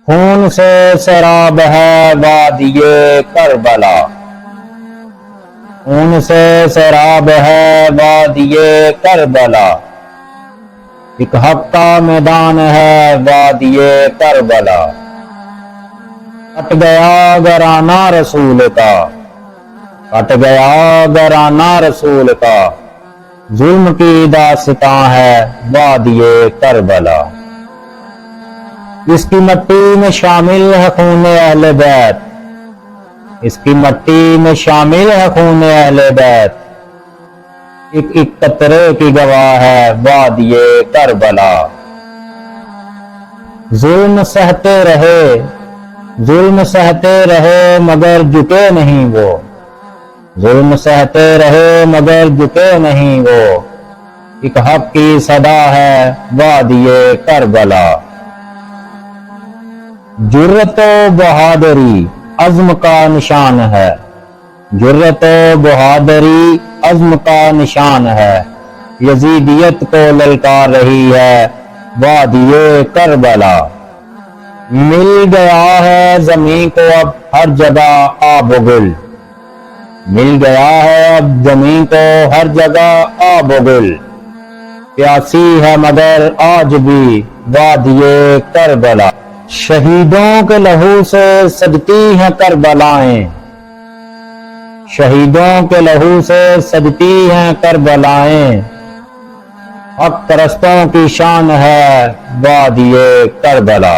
خون سے سیراب ہے وادی کربلا، خون سے سیراب ہے وادی کربلا، ایک حق کا میدان ہے وادی کربلا۔ کٹ گیا گرانہ رسول کا، کٹ گیا گرانہ رسول کا، ظلم کی داستاں ہے وادی کربلا۔ اس کی مٹی میں شامل ہے خون اہل بیت، اس کی مٹی میں شامل ہے خون اہل بیت، ایک ایک قطرے کی گواہ ہے وادی کربلا۔ ظلم سہتے رہے، ظلم سہتے رہے مگر جھکے نہیں وہ، ظلم سہتے رہے مگر جھکے نہیں وہ، ایک حق کی صدا ہے وادی کربلا۔ جرت و بہادری عزم کا نشان ہے، جرت و بہادری عزم کا نشان ہے، یزیدیت کو للکار رہی ہے وادی کربلا۔ مل گیا ہے زمین کو اب ہر جگہ آب و گل، مل گیا ہے اب زمین کو ہر جگہ آب و گل، پیاسی ہے مگر آج بھی وادی کربلا۔ شہیدوں کے لہو سے سجتی ہیں کربلائیں، شہیدوں کے لہو سے سجتی ہیں کربلائیں، حق پرستوں کی شان ہے وادی کربلا۔